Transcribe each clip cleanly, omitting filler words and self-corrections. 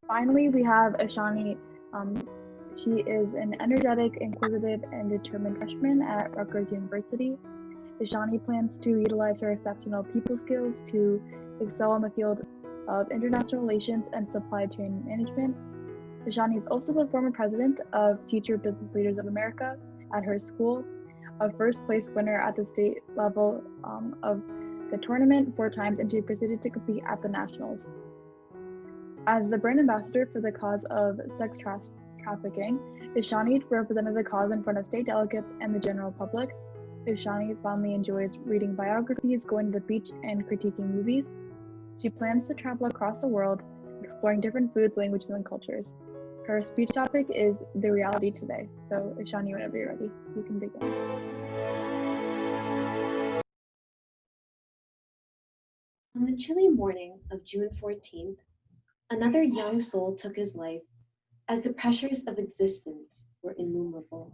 Finally, we have Ashani. She is an energetic, inquisitive, and determined freshman at Rutgers University. Ashani plans to utilize her exceptional people skills to excel in the field of international relations and supply chain management. Ashani is also the former president of Future Business Leaders of America at her school, a first place winner at the state level of the tournament 4 times, and she proceeded to compete at the nationals. As the brand ambassador for the cause of sex trafficking, Ashani represented the cause in front of state delegates and the general public. Ashani fondly enjoys reading biographies, going to the beach, and critiquing movies. She plans to travel across the world, exploring different foods, languages, and cultures. Her speech topic is the reality today. So, Ashani, whenever you're ready, you can begin. On the chilly morning of June 14th, another young soul took his life as the pressures of existence were innumerable.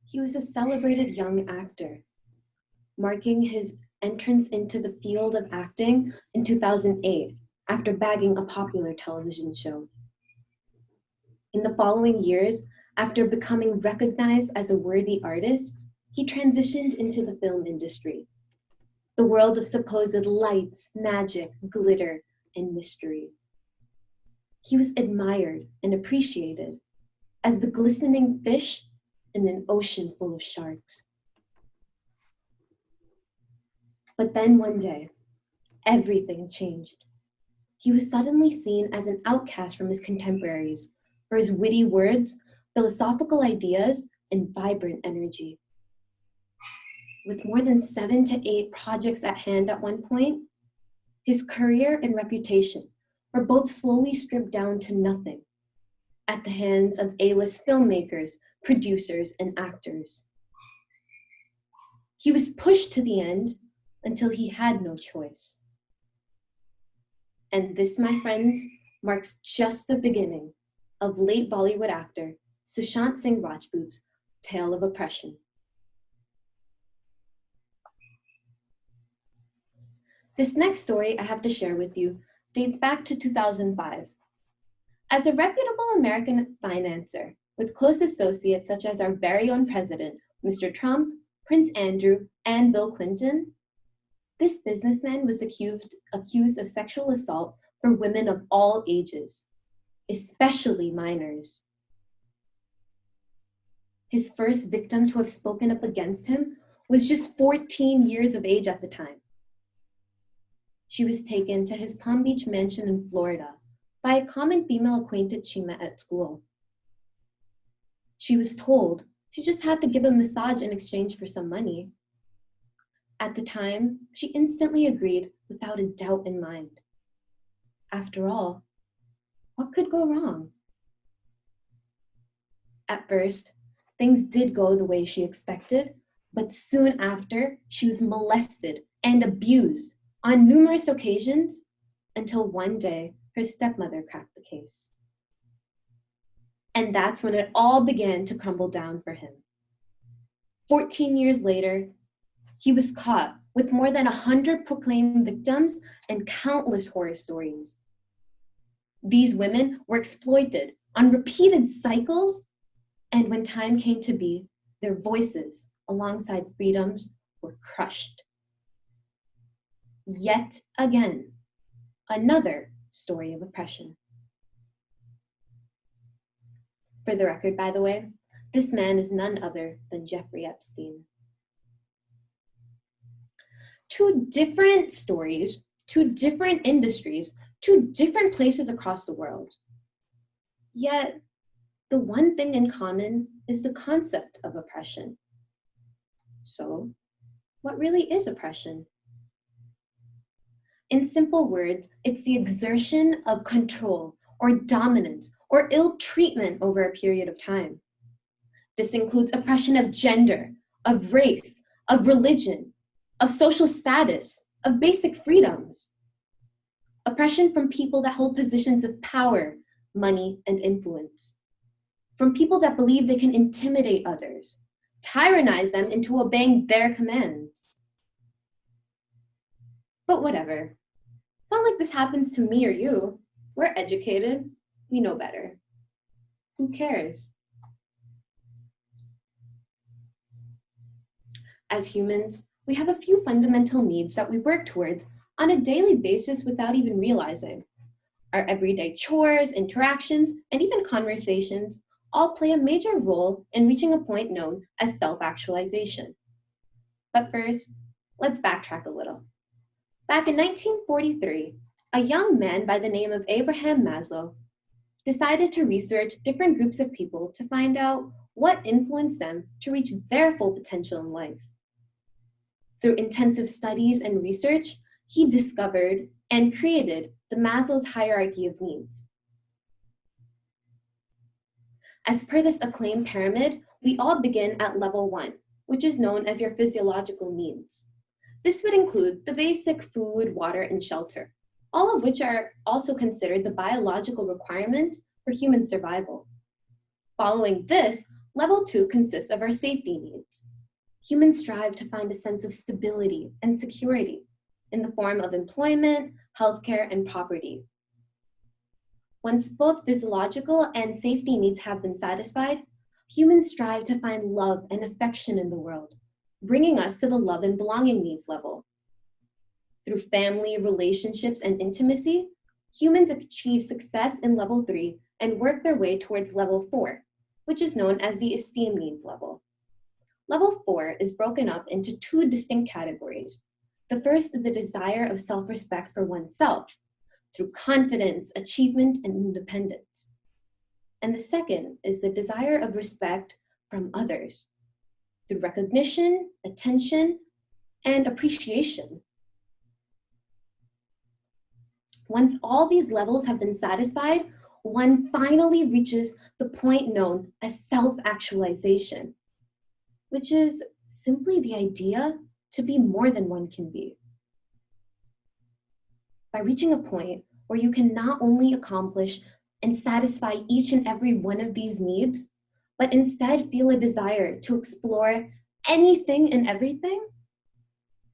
He was a celebrated young actor, marking his entrance into the field of acting in 2008 after bagging a popular television show. In the following years, after becoming recognized as a worthy artist, he transitioned into the film industry, the world of supposed lights, magic, glitter, and mystery. He was admired and appreciated as the glistening fish in an ocean full of sharks. But then one day, everything changed. He was suddenly seen as an outcast from his contemporaries for his witty words, philosophical ideas, and vibrant energy. With more than 7 to 8 projects at hand at one point, his career and reputation were both slowly stripped down to nothing at the hands of A-list filmmakers, producers, and actors. He was pushed to the end until he had no choice. And this, my friends, marks just the beginning of late Bollywood actor Sushant Singh Rajput's tale of oppression. This next story I have to share with you dates back to 2005. As a reputable American financer with close associates such as our very own president, Mr. Trump, Prince Andrew, and Bill Clinton, this businessman was accused of sexual assault for women of all ages, especially minors. His first victim to have spoken up against him was just 14 years of age at the time. She was taken to his Palm Beach mansion in Florida by a common female acquaintance she met at school. She was told she just had to give a massage in exchange for some money. At the time, she instantly agreed without a doubt in mind. After all, what could go wrong? At first, things did go the way she expected, but soon after, she was molested and abused on numerous occasions until one day her stepmother cracked the case. And that's when it all began to crumble down for him. 14 years later, he was caught with more than 100 proclaimed victims and countless horror stories. These women were exploited on repeated cycles, and when time came to be, their voices alongside freedoms were crushed. Yet again, another story of oppression. For the record, by the way, this man is none other than Jeffrey Epstein. 2 different stories, 2 different industries, 2 different places across the world. Yet, the one thing in common is the concept of oppression. So, what really is oppression? In simple words, it's the exertion of control or dominance or ill treatment over a period of time. This includes oppression of gender, of race, of religion, of social status, of basic freedoms. Oppression from people that hold positions of power, money, and influence. From people that believe they can intimidate others, tyrannize them into obeying their commands. But whatever. It's not like this happens to me or you. We're educated. We know better. Who cares? As humans, we have a few fundamental needs that we work towards on a daily basis without even realizing. Our everyday chores, interactions, and even conversations all play a major role in reaching a point known as self-actualization. But first, let's backtrack a little. Back in 1943, a young man by the name of Abraham Maslow decided to research different groups of people to find out what influenced them to reach their full potential in life. Through intensive studies and research, he discovered and created the Maslow's hierarchy of needs. As per this acclaimed pyramid, we all begin at level 1, which is known as your physiological needs. This would include the basic food, water, and shelter, all of which are also considered the biological requirements for human survival. Following this, level 2 consists of our safety needs. Humans strive to find a sense of stability and security in the form of employment, healthcare, and property. Once both physiological and safety needs have been satisfied, humans strive to find love and affection in the world, bringing us to the love and belonging needs level. Through family, relationships, and intimacy, humans achieve success in level 3 and work their way towards level 4, which is known as the esteem needs level. Level 4 is broken up into 2 distinct categories. The first is the desire of self-respect for oneself, through confidence, achievement, and independence. And the second is the desire of respect from others, through recognition, attention, and appreciation. Once all these levels have been satisfied, one finally reaches the point known as self-actualization, which is simply the idea to be more than one can be. By reaching a point where you can not only accomplish and satisfy each and every one of these needs, but instead feel a desire to explore anything and everything,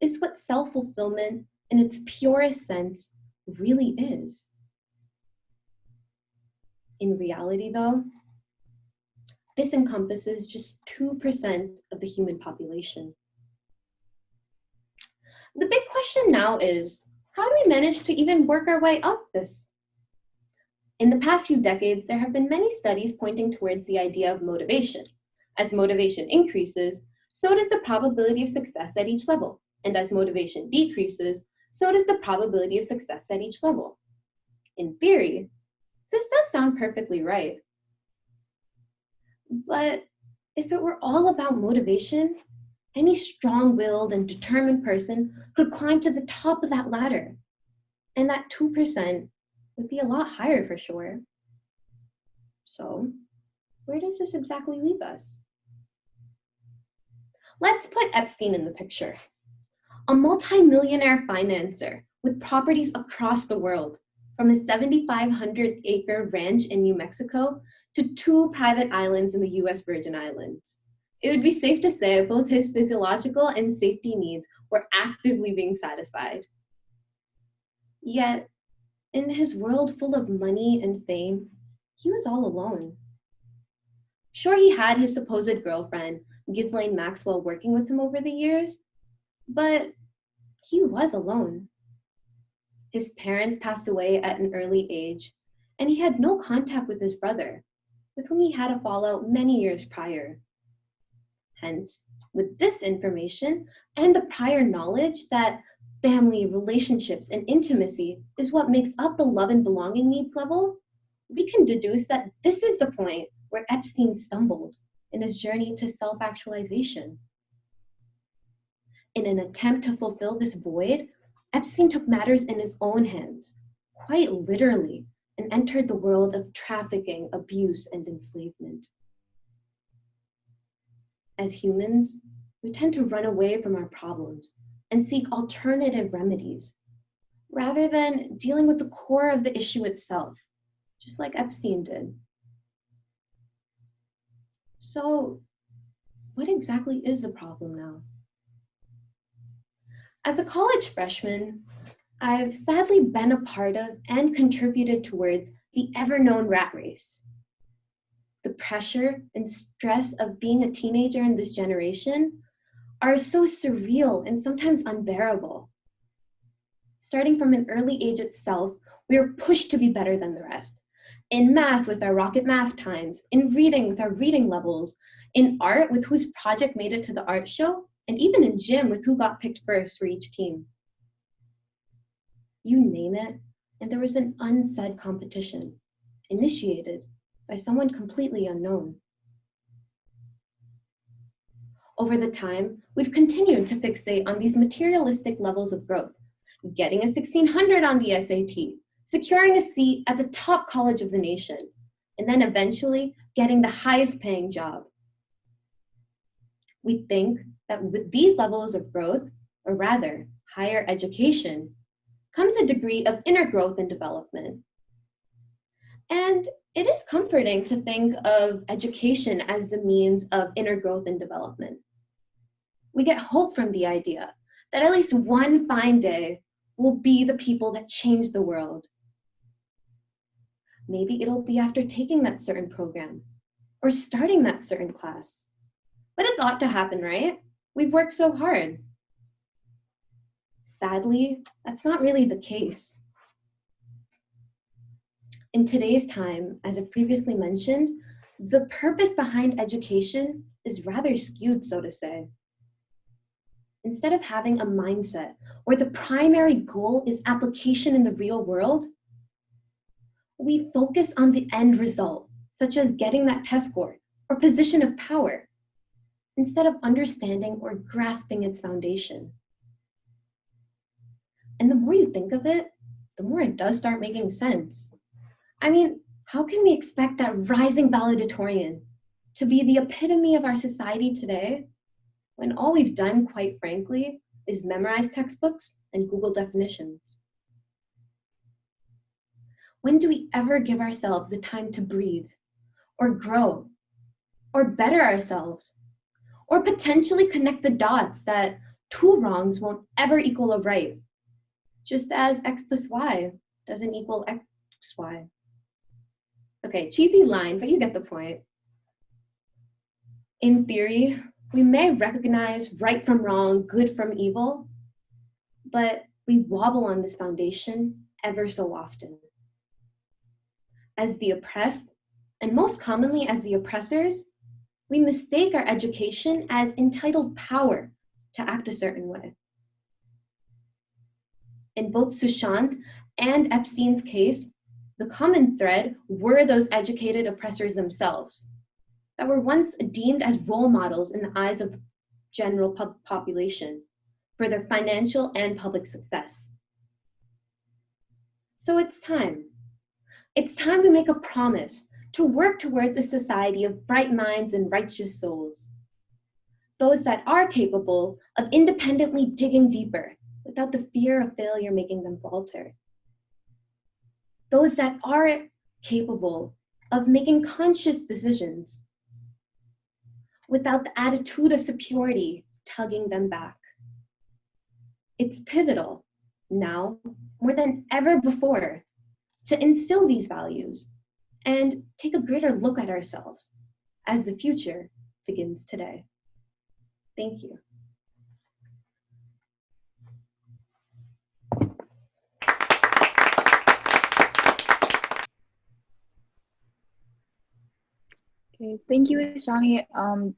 is what self-fulfillment in its purest sense really is. In reality, though, this encompasses just 2% of the human population. The big question now is, how do we manage to even work our way up this? In the past few decades, there have been many studies pointing towards the idea of motivation. As motivation increases, so does the probability of success at each level. And as motivation decreases, so does the probability of success at each level. In theory, this does sound perfectly right. But if it were all about motivation, any strong-willed and determined person could climb to the top of that ladder. And that 2% would be a lot higher for sure. So, where does this exactly leave us? Let's put Epstein in the picture. A multi-millionaire financier with properties across the world, from a 7,500-acre ranch in New Mexico to 2 private islands in the US Virgin Islands. It would be safe to say both his physiological and safety needs were actively being satisfied. Yet, in his world full of money and fame, he was all alone. Sure, he had his supposed girlfriend, Ghislaine Maxwell, working with him over the years, but he was alone. His parents passed away at an early age, and he had no contact with his brother, with whom he had a fallout many years prior. Hence, with this information and the prior knowledge that family, relationships, and intimacy is what makes up the love and belonging needs level, we can deduce that this is the point where Epstein stumbled in his journey to self-actualization. In an attempt to fulfill this void, Epstein took matters in his own hands, quite literally, and entered the world of trafficking, abuse, and enslavement. As humans, we tend to run away from our problems and seek alternative remedies, rather than dealing with the core of the issue itself, just like Epstein did. So, what exactly is the problem now? As a college freshman, I've sadly been a part of and contributed towards the ever-known rat race. The pressure and stress of being a teenager in this generation are so surreal and sometimes unbearable. Starting from an early age itself, we are pushed to be better than the rest. In math with our rocket math times, in reading with our reading levels, in art with whose project made it to the art show, and even in gym with who got picked first for each team. You name it, and there was an unsaid competition, initiated by someone completely unknown. Over the time, we've continued to fixate on these materialistic levels of growth, getting a 1600 on the SAT, securing a seat at the top college of the nation, and then eventually getting the highest paying job. We think that with these levels of growth, or rather, higher education, comes a degree of inner growth and development. And it is comforting to think of education as the means of inner growth and development. We get hope from the idea that at least one fine day we'll be the people that change the world. Maybe it'll be after taking that certain program or starting that certain class. But it's ought to happen, right? We've worked so hard. Sadly, that's not really the case. In today's time, as I've previously mentioned, the purpose behind education is rather skewed, so to say. Instead of having a mindset where the primary goal is application in the real world, we focus on the end result, such as getting that test score or position of power, instead of understanding or grasping its foundation. And the more you think of it, the more it does start making sense. I mean, how can we expect that rising valedictorian to be the epitome of our society today when all we've done, quite frankly, is memorize textbooks and Google definitions? When do we ever give ourselves the time to breathe, or grow, or better ourselves, or potentially connect the dots that two wrongs won't ever equal a right, just as x plus y doesn't equal xy? Okay, cheesy line, but you get the point. In theory, we may recognize right from wrong, good from evil, but we wobble on this foundation ever so often. As the oppressed, and most commonly as the oppressors, we mistake our education as entitled power to act a certain way. In both Sushant and Epstein's case, the common thread were those educated oppressors themselves that were once deemed as role models in the eyes of the general population for their financial and public success. So it's time. It's time we make a promise to work towards a society of bright minds and righteous souls. Those that are capable of independently digging deeper without the fear of failure making them falter. Those that are capable of making conscious decisions without the attitude of superiority tugging them back. It's pivotal now, more than ever before, to instill these values and take a greater look at ourselves as the future begins today. Thank you. Okay, thank you, Ashani.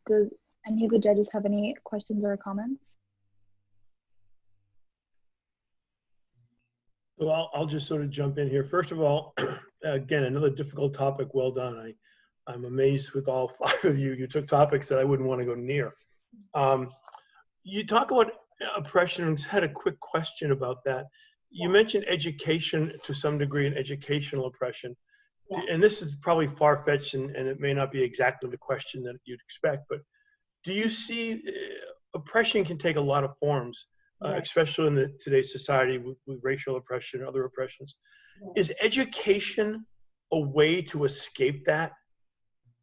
Does any of the judges have any questions or comments? Well, I'll just sort of jump in here. First of all, again, another difficult topic. Well done. I'm amazed with all five of you. You took topics that I wouldn't want to go near. You talk about oppression, and had a quick question about that. You mentioned education to some degree and educational oppression. Yeah. And this is probably far-fetched, and it may not be exactly the question that you'd expect, but do you see oppression can take a lot of forms, especially in today's society with racial oppression and other oppressions. Is education a way to escape that?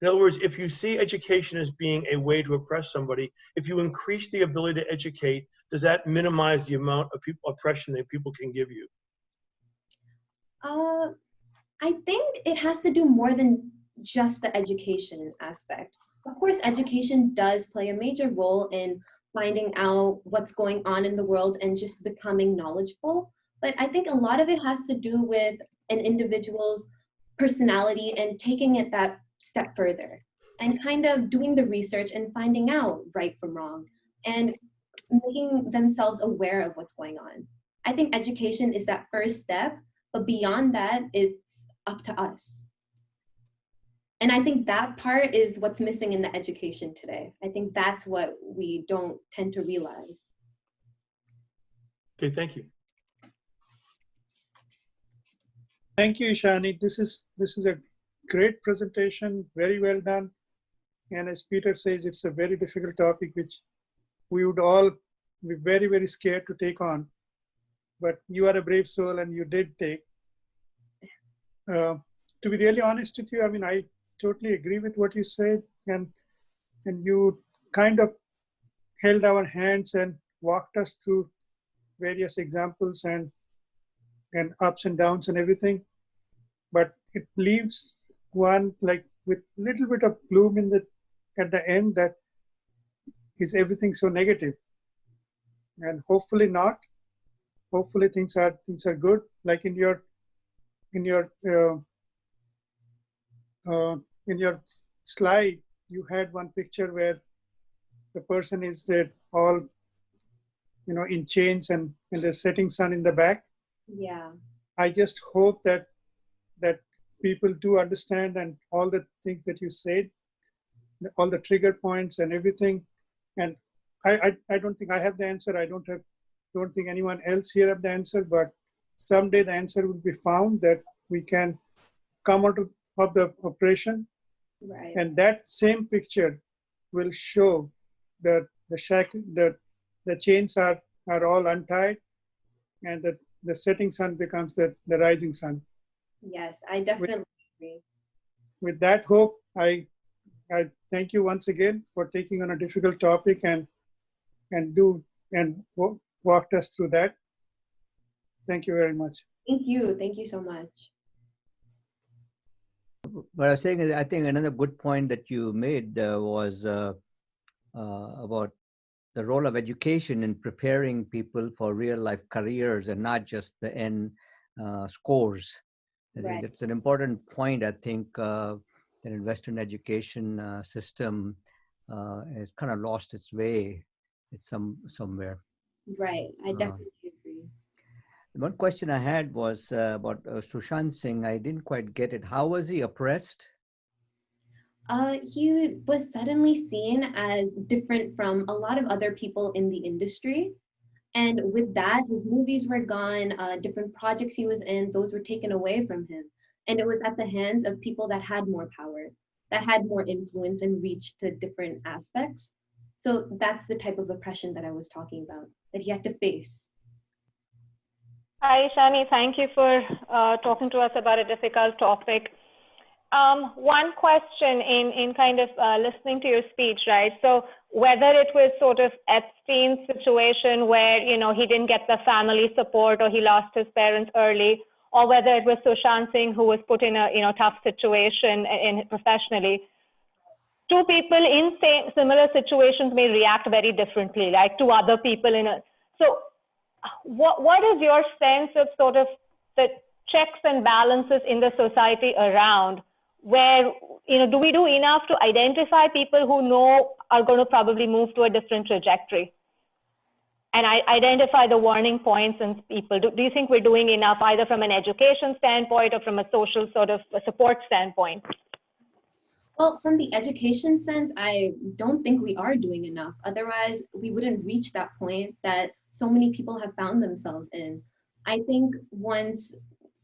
In other words, if you see education as being a way to oppress somebody, if you increase the ability to educate, does that minimize the amount of oppression that people can give you? I think it has to do more than just the education aspect. Of course, education does play a major role in finding out what's going on in the world and just becoming knowledgeable. But I think a lot of it has to do with an individual's personality and taking it that step further and kind of doing the research and finding out right from wrong and making themselves aware of what's going on. I think education is that first step, but beyond that, it's up to us. And I think that part is what's missing in the education today. I think that's what we don't tend to realize. Okay, thank you. Thank you, Ashani. This is a great presentation, very well done. And as Peter says, it's a very difficult topic, which we would all be very, very scared to take on. But you are a brave soul and you did take. To be really honest with you, I mean, I totally agree with what you said. And you kind of held our hands and walked us through various examples and ups and downs and everything. But it leaves one like with little bit of gloom at the end, that is everything so negative. And hopefully not. Hopefully things are good. Like in your slide, you had one picture where the person is all, in chains and the setting sun in the back. Yeah. I just hope that people do understand, and all the things that you said, all the trigger points and everything. And I don't think I have the answer. I don't think anyone else here have the answer, but someday the answer will be found, that we can come out of the oppression. Right. And that same picture will show that the chains are all untied, and that the setting sun becomes the rising sun. Yes, I definitely agree. With that hope, I thank you once again for taking on a difficult topic and walked us through that. Thank you very much. Thank you. Thank you so much. What I was saying is, I think another good point that you made was about the role of education in preparing people for real life careers and not just the end scores. I think that's an important point. I think that in Western education system has kind of lost its way. It's somewhere. Right. I definitely agree. One question I had was about Sushant Singh. I didn't quite get it. How was he oppressed? He was suddenly seen as different from a lot of other people in the industry. And with that, his movies were gone, different projects he was in, those were taken away from him. And it was at the hands of people that had more power, that had more influence and reach to different aspects. So that's the type of oppression that I was talking about, that he had to face. Hi, Ashani. Thank you for talking to us about a difficult topic. One question in kind of listening to your speech, right? So whether it was sort of Epstein's situation where, he didn't get the family support or he lost his parents early, or whether it was Sushant Singh who was put in a, tough situation professionally, two people in similar situations may react very differently, like to other people so what is your sense of sort of the checks and balances in the society around where, do we do enough to identify people who know are going to probably move to a different trajectory? And identify the warning points in people. Do you think we're doing enough either from an education standpoint or from a social sort of support standpoint? Well, from the education sense, I don't think we are doing enough. Otherwise, we wouldn't reach that point that so many people have found themselves in. I think once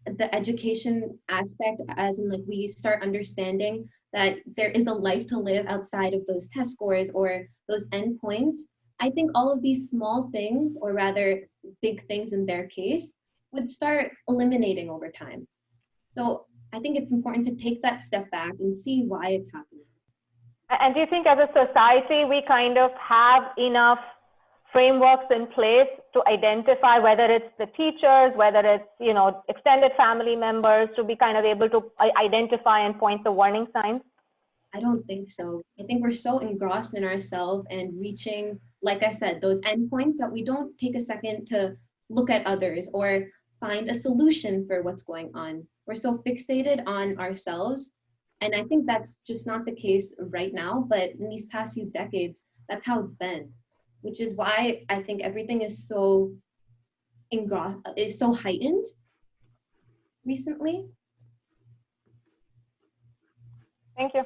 the education aspect, as in like we start understanding that there is a life to live outside of those test scores or those endpoints, I think all of these small things, or rather big things in their case, would start eliminating over time. So I think it's important to take that step back and see why it's happening. And do you think as a society, we kind of have enough frameworks in place to identify whether it's the teachers, whether it's, you know, extended family members, to be kind of able to identify and point the warning signs? I don't think so. I think we're so engrossed in ourselves and reaching, like I said, those endpoints that we don't take a second to look at others or find a solution for what's going on. We're so fixated on ourselves. And I think that's just not the case right now, but in these past few decades, that's how it's been, which is why I think everything is so heightened recently. Thank you.